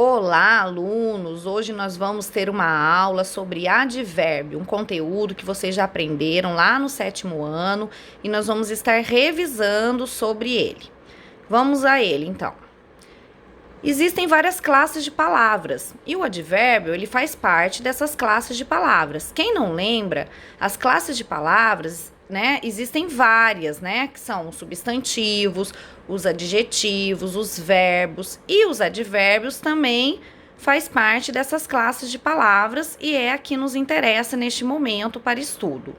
Olá, alunos! Hoje nós vamos ter uma aula sobre advérbio, um conteúdo que vocês já aprenderam lá no 7º ano e nós vamos estar revisando sobre ele. Vamos a ele, então. Existem várias classes de palavras e o advérbio ele faz parte dessas classes de palavras. Quem não lembra, as classes de palavras, existem várias, que são os substantivos, os adjetivos, os verbos e os advérbios também faz parte dessas classes de palavras e é a que nos interessa neste momento para estudo.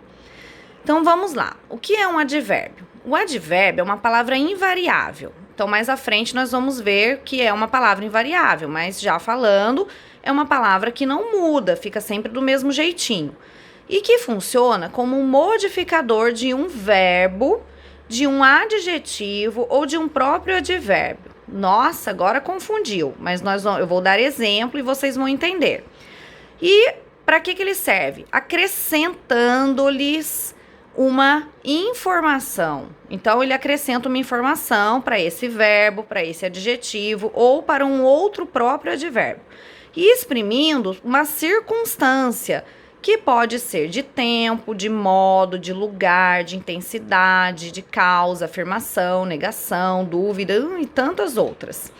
Então vamos lá. O que é um advérbio? O advérbio é uma palavra invariável. Então mais à frente nós vamos ver que é uma palavra invariável, mas já falando, é uma palavra que não muda, fica sempre do mesmo jeitinho. E que funciona como um modificador de um verbo, de um adjetivo ou de um próprio advérbio. Nossa, agora confundiu, mas eu vou dar exemplo e vocês vão entender. E para que ele serve? Acrescentando-lhes uma informação. Então, ele acrescenta uma informação para esse verbo, para esse adjetivo ou para um outro próprio advérbio. E exprimindo uma circunstância que pode ser de tempo, de modo, de lugar, de intensidade, de causa, afirmação, negação, dúvida e tantas outras.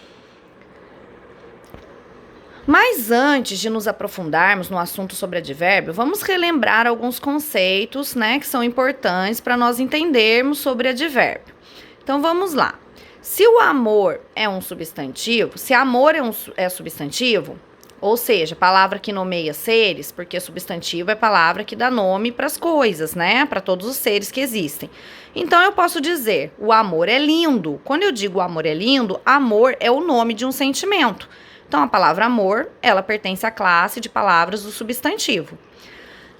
Mas antes de nos aprofundarmos no assunto sobre advérbio, vamos relembrar alguns conceitos, que são importantes para nós entendermos sobre advérbio. Então vamos lá. Se o amor é um substantivo, se amor é substantivo, ou seja, palavra que nomeia seres, porque substantivo é palavra que dá nome para as coisas, para todos os seres que existem. Então eu posso dizer, o amor é lindo. Quando eu digo amor é lindo, amor é o nome de um sentimento. Então a palavra amor, ela pertence à classe de palavras do substantivo.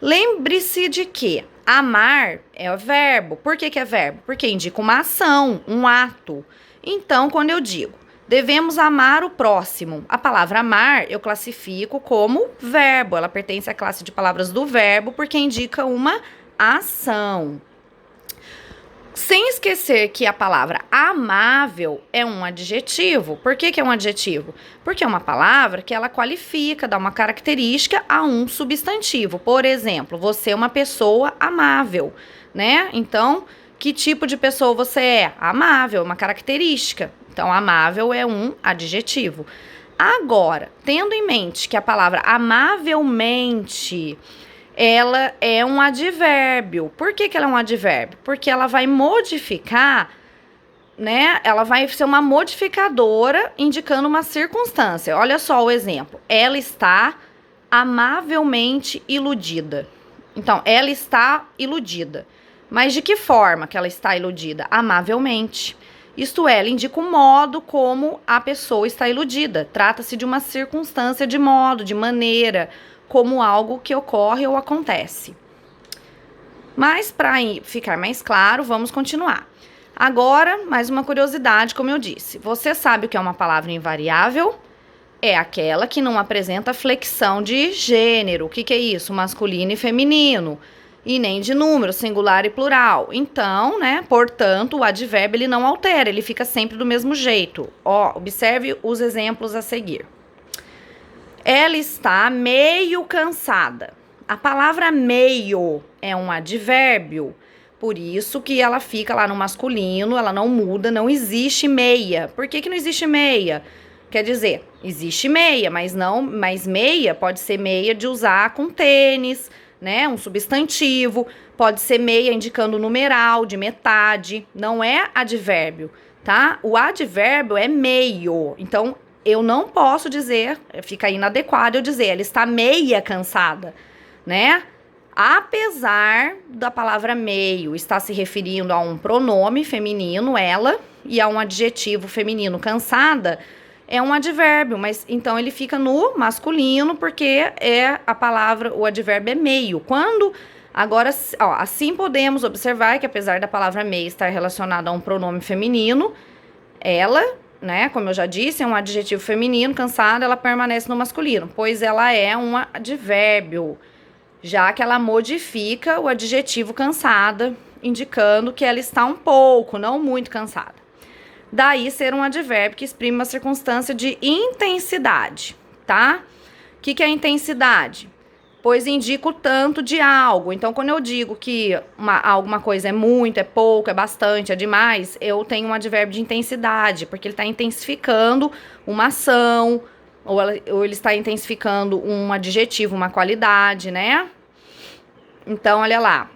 Lembre-se de que amar é o verbo. Por que é verbo? Porque indica uma ação, um ato. Então, quando eu digo devemos amar o próximo, a palavra amar eu classifico como verbo. Ela pertence à classe de palavras do verbo porque indica uma ação. Sem esquecer que a palavra amável é um adjetivo. Por que é um adjetivo? Porque é uma palavra que ela qualifica, dá uma característica a um substantivo. Por exemplo, você é uma pessoa amável, Então, que tipo de pessoa você é? Amável, uma característica. Então, amável é um adjetivo. Agora, tendo em mente que a palavra amavelmente ela é um advérbio. Por que ela é um advérbio? Porque ela vai modificar, Ela vai ser uma modificadora indicando uma circunstância. Olha só o exemplo. Ela está amavelmente iludida. Então, ela está iludida. Mas de que forma que ela está iludida? Amavelmente. Isto é, ela indica o modo como a pessoa está iludida. Trata-se de uma circunstância de modo, de maneira, como algo que ocorre ou acontece. Mas, para ficar mais claro, vamos continuar. Agora, mais uma curiosidade, como eu disse. Você sabe o que é uma palavra invariável? É aquela que não apresenta flexão de gênero. O que é isso? Masculino e feminino. E nem de número, singular e plural. Então, portanto, o advérbio ele não altera, ele fica sempre do mesmo jeito. Observe os exemplos a seguir. Ela está meio cansada. A palavra meio é um advérbio, por isso que ela fica lá no masculino, ela não muda, não existe meia. Por que não existe meia? Quer dizer, existe meia, mas meia pode ser meia de usar com tênis, um substantivo, pode ser meia indicando numeral, de metade, não é advérbio, tá? O advérbio é meio, então eu não posso dizer, fica inadequado eu dizer, ela está meia cansada, Apesar da palavra meio estar se referindo a um pronome feminino, ela, e a um adjetivo feminino, cansada, é um advérbio, mas então ele fica no masculino porque o advérbio é meio. Agora, assim podemos observar que apesar da palavra meio estar relacionada a um pronome feminino, ela, como eu já disse, é um adjetivo feminino, cansada, ela permanece no masculino, pois ela é um advérbio, já que ela modifica o adjetivo cansada, indicando que ela está um pouco, não muito cansada. Daí ser um advérbio que exprime uma circunstância de intensidade, tá? O que é intensidade? Pois indica o tanto de algo. Então, quando eu digo que alguma coisa é muito, é pouco, é bastante, é demais, eu tenho um advérbio de intensidade, porque ele está intensificando uma ação, ou ele está intensificando um adjetivo, uma qualidade, né? Então, olha lá.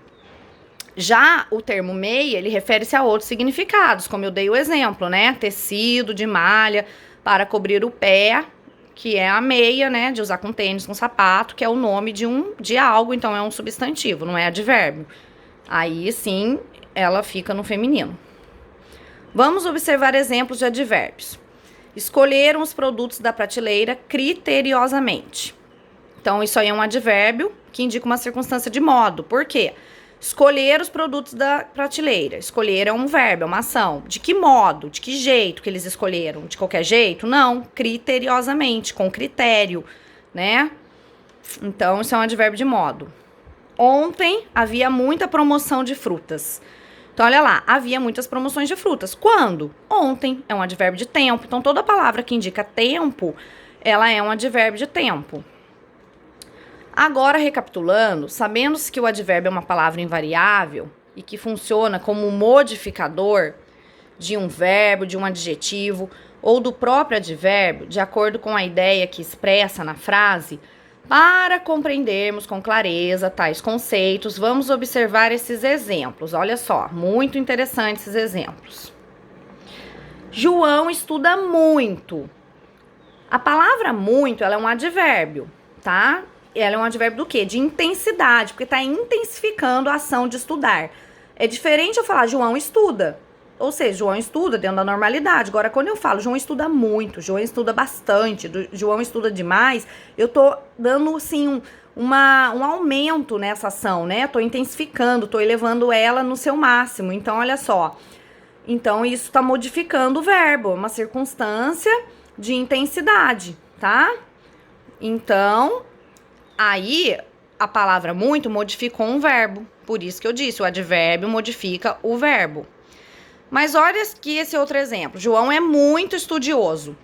Já o termo meia, ele refere-se a outros significados, como eu dei o exemplo, né? Tecido de malha para cobrir o pé, que é a meia, né, de usar com tênis, com sapato, que é o nome de algo, então é um substantivo, não é advérbio. Aí sim, ela fica no feminino. Vamos observar exemplos de advérbios. Escolheram os produtos da prateleira criteriosamente. Então, isso aí é um advérbio que indica uma circunstância de modo. Por quê? Escolher os produtos da prateleira. Escolher é um verbo, é uma ação. De que modo? De que jeito que eles escolheram? De qualquer jeito? Não. Criteriosamente, com critério, né? Então, isso é um advérbio de modo. Ontem havia muita promoção de frutas. Então, olha lá, havia muitas promoções de frutas. Quando? Ontem. É um advérbio de tempo. Então, toda palavra que indica tempo, ela é um advérbio de tempo. Agora, recapitulando, sabendo-se que o advérbio é uma palavra invariável e que funciona como um modificador de um verbo, de um adjetivo ou do próprio advérbio, de acordo com a ideia que expressa na frase, para compreendermos com clareza tais conceitos, vamos observar esses exemplos. Olha só, muito interessantes esses exemplos. João estuda muito. A palavra muito, ela é um advérbio, tá? Ela é um advérbio do quê? De intensidade, porque está intensificando a ação de estudar. É diferente eu falar João estuda. Ou seja, João estuda dentro da normalidade. Agora, quando eu falo João estuda muito, João estuda bastante, João estuda demais, eu tô dando, assim, um aumento nessa ação, né? Tô intensificando, tô elevando ela no seu máximo. Então, olha só. Então, isso tá modificando o verbo, uma circunstância de intensidade, tá? Então, aí, a palavra muito modificou um verbo. Por isso que eu disse, o advérbio modifica o verbo. Mas olha aqui esse outro exemplo. João é muito estudioso.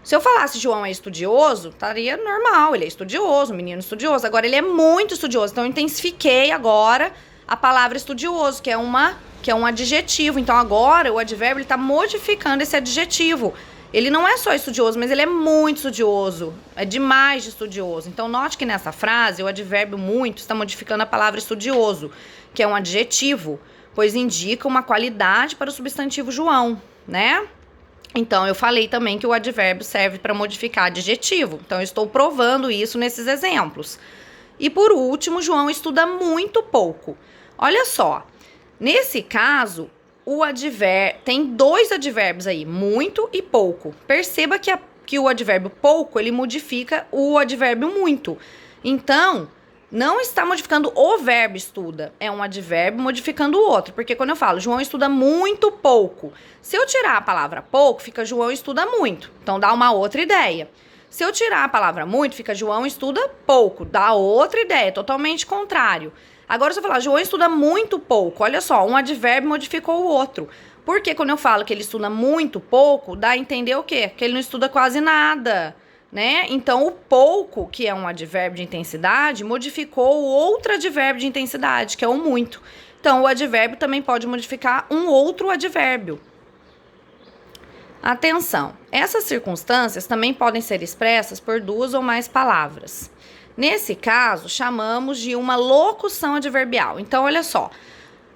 Se eu falasse João é estudioso, estaria normal. Ele é estudioso, menino estudioso. Agora, ele é muito estudioso. Então, eu intensifiquei agora a palavra estudioso, que é um adjetivo. Então, agora, o advérbio está modificando esse adjetivo. Ele não é só estudioso, mas ele é muito estudioso. É demais de estudioso. Então, note que nessa frase, o advérbio muito está modificando a palavra estudioso, que é um adjetivo, pois indica uma qualidade para o substantivo João, né? Então, eu falei também que o advérbio serve para modificar adjetivo. Então, eu estou provando isso nesses exemplos. E, por último, João estuda muito pouco. Olha só, nesse caso, tem dois advérbios aí, muito e pouco. Perceba que o advérbio pouco, ele modifica o advérbio muito. Então, não está modificando o verbo estuda, é um advérbio modificando o outro. Porque quando eu falo João estuda muito pouco, se eu tirar a palavra pouco, fica João estuda muito. Então, dá uma outra ideia. Se eu tirar a palavra muito, fica João estuda pouco, dá outra ideia, totalmente contrário. Agora, se eu falar, João estuda muito pouco, olha só, um advérbio modificou o outro. Porque quando eu falo que ele estuda muito pouco, dá a entender o quê? Que ele não estuda quase nada, né? Então, o pouco, que é um advérbio de intensidade, modificou o outro advérbio de intensidade, que é o muito. Então, o advérbio também pode modificar um outro advérbio. Atenção, essas circunstâncias também podem ser expressas por duas ou mais palavras. Nesse caso, chamamos de uma locução adverbial. Então, olha só,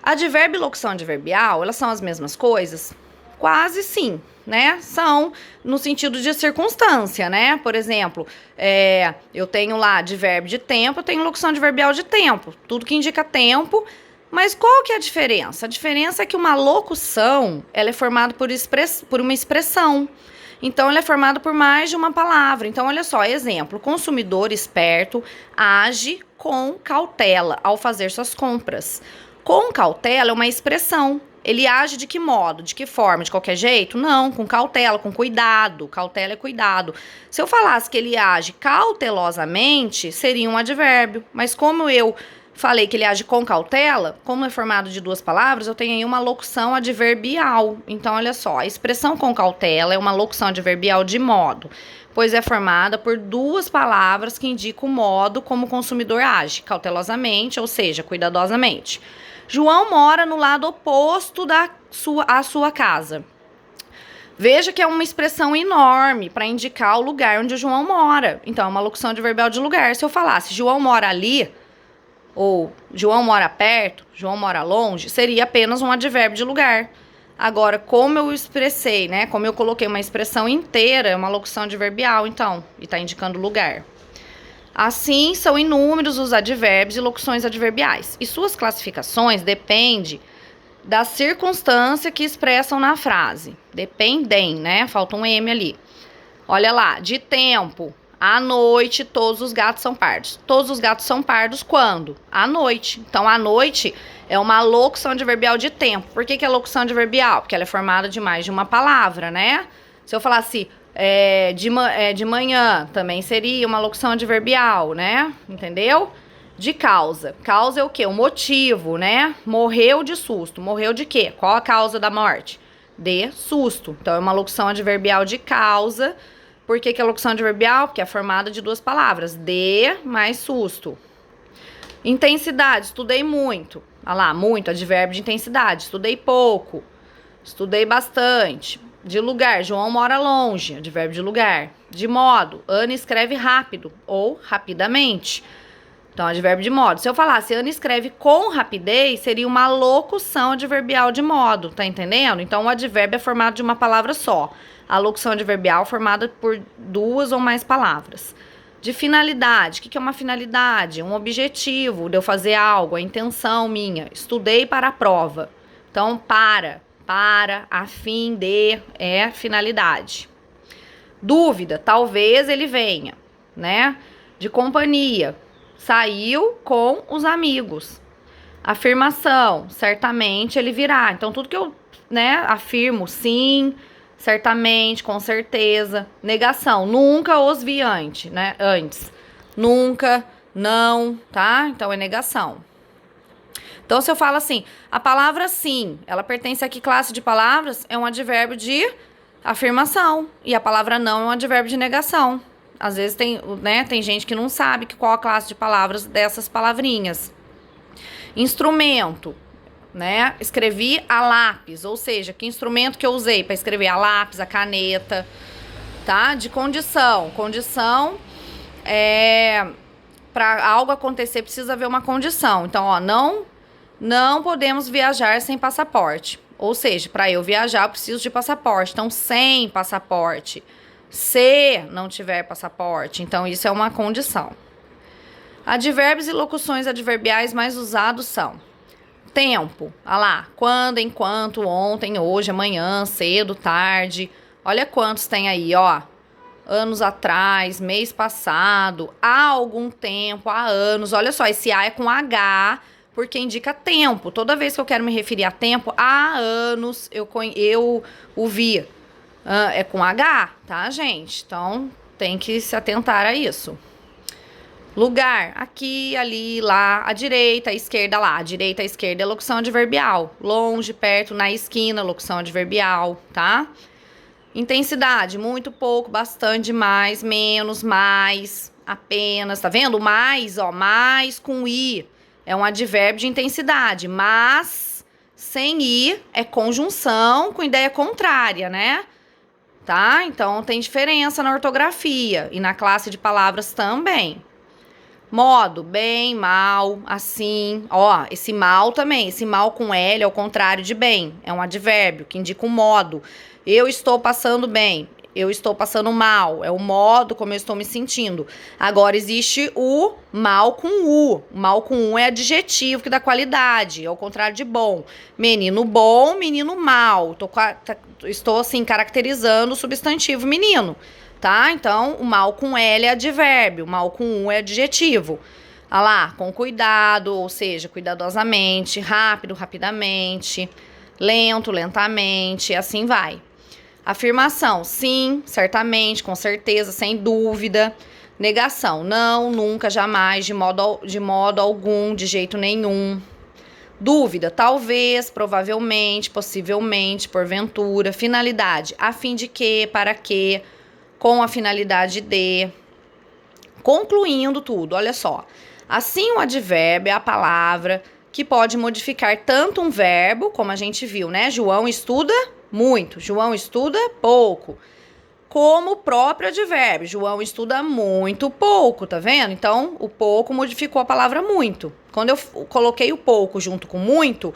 advérbio e locução adverbial, elas são as mesmas coisas? Quase sim, né? São no sentido de circunstância, né? Por exemplo, eu tenho lá advérbio de tempo, eu tenho locução adverbial de tempo. Tudo que indica tempo. Mas qual que é a diferença? A diferença é que uma locução, ela é formada por uma expressão. Então, ela é formada por mais de uma palavra. Então, olha só, exemplo, o consumidor esperto age com cautela ao fazer suas compras. Com cautela é uma expressão. Ele age de que modo? De que forma? De qualquer jeito? Não, com cautela, com cuidado. Cautela é cuidado. Se eu falasse que ele age cautelosamente, seria um advérbio. Mas como eu Falei que ele age com cautela. Como é formado de duas palavras, eu tenho aí uma locução adverbial. Então, olha só, a expressão com cautela é uma locução adverbial de modo, pois é formada por duas palavras que indicam o modo como o consumidor age, cautelosamente, ou seja, cuidadosamente. João mora no lado oposto à sua casa. Veja que é uma expressão enorme para indicar o lugar onde o João mora. Então, é uma locução adverbial de lugar. Se eu falasse João mora ali, ou João mora perto, João mora longe, seria apenas um advérbio de lugar. Agora, como eu expressei, né? Como eu coloquei uma expressão inteira, é uma locução adverbial, então, e está indicando lugar. Assim, são inúmeros os advérbios e locuções adverbiais. E suas classificações dependem da circunstância que expressam na frase. Dependem, né? Falta um M ali. Olha lá, de tempo. À noite, todos os gatos são pardos. Todos os gatos são pardos quando? À noite. Então, à noite é uma locução adverbial de tempo. Por que é locução adverbial? Porque ela é formada de mais de uma palavra, né? Se eu falasse de manhã, também seria uma locução adverbial, né? Entendeu? De causa. Causa é o quê? O motivo, né? Morreu de susto. Morreu de quê? Qual a causa da morte? De susto. Então, é uma locução adverbial de causa. Por que é locução adverbial? Porque é formada de duas palavras. De mais susto. Intensidade. Estudei muito. Olha lá, muito, advérbio de intensidade. Estudei pouco. Estudei bastante. De lugar. João mora longe. Advérbio de lugar. De modo. Ana escreve rápido ou rapidamente. Então, advérbio de modo. Se eu falasse Ana escreve com rapidez, seria uma locução adverbial de modo, tá entendendo? Então, o advérbio é formado de uma palavra só. A locução adverbial é formada por duas ou mais palavras. De finalidade. O que é uma finalidade? Um objetivo de eu fazer algo, a intenção minha. Estudei para a prova. Então, para, a fim de, é finalidade. Dúvida, talvez ele venha, né? De companhia. Saiu com os amigos. Afirmação, certamente ele virá. Então, tudo que eu, né, afirmo, sim, certamente, com certeza. Negação, nunca os vi antes, né? Antes. Nunca, não, tá? Então, é negação. Então, se eu falo assim, a palavra sim, ela pertence a que classe de palavras? É um advérbio de afirmação. E a palavra não é um advérbio de negação. Às vezes tem gente que não sabe qual a classe de palavras dessas palavrinhas. Instrumento, né? Escrevi a lápis, ou seja, que instrumento que eu usei para escrever? A lápis, a caneta, tá? De condição. Condição para algo acontecer precisa haver uma condição. Então, ó, não podemos viajar sem passaporte. Ou seja, para eu viajar eu preciso de passaporte. Então, sem passaporte. Se não tiver passaporte, então isso é uma condição. Advérbios e locuções adverbiais mais usados são tempo, olha lá, quando, enquanto, ontem, hoje, amanhã, cedo, tarde. Olha quantos tem aí, ó. Anos atrás, mês passado, há algum tempo, há anos. Olha só, esse A é com H, porque indica tempo. Toda vez que eu quero me referir a tempo, há anos eu o vi. É com H, tá, gente? Então, tem que se atentar a isso. Lugar, aqui, ali, lá, à direita, à esquerda, lá. À direita, à esquerda é locução adverbial. Longe, perto, na esquina, locução adverbial, tá? Intensidade, muito, pouco, bastante, mais, menos, mais, apenas. Tá vendo? Mais, ó, mais com I. É um advérbio de intensidade. Mas, sem I, é conjunção com ideia contrária, né? Tá? Então, tem diferença na ortografia e na classe de palavras também. Modo, bem, mal, assim. Ó, esse mal também. Esse mal com L é o contrário de bem. É um advérbio que indica o modo. Eu estou passando bem. Eu estou passando mal. É o modo como eu estou me sentindo. Agora, existe o mal com U. O mal com U é adjetivo que dá qualidade. É o contrário de bom. Menino bom, menino mal. Estou assim, caracterizando o substantivo menino. Tá? Então, o mal com L é advérbio. O mal com U é adjetivo. Olha lá, com cuidado, ou seja, cuidadosamente. Rápido, rapidamente. Lento, lentamente. E assim vai. Afirmação, sim, certamente, com certeza, sem dúvida. Negação, não, nunca, jamais, de modo algum, de jeito nenhum. Dúvida, talvez, provavelmente, possivelmente, porventura. Finalidade, a fim de quê, para quê, com a finalidade de. Concluindo tudo, olha só. Assim, o advérbio é a palavra que pode modificar tanto um verbo, como a gente viu, né? João estuda muito, João estuda pouco. Como o próprio advérbio, João estuda muito pouco, tá vendo? Então, o pouco modificou a palavra muito. Quando eu coloquei o pouco junto com muito,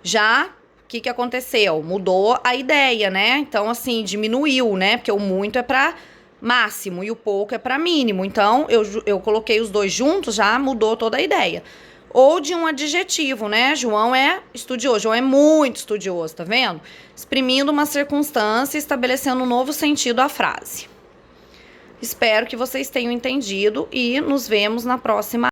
já, o que aconteceu? Mudou a ideia, né? Então, assim, diminuiu, né? Porque o muito é pra máximo e o pouco é para mínimo. Então, eu coloquei os dois juntos, já mudou toda a ideia. Ou de um adjetivo, né? João é estudioso, João é muito estudioso, tá vendo? Exprimindo uma circunstância e estabelecendo um novo sentido à frase. Espero que vocês tenham entendido e nos vemos na próxima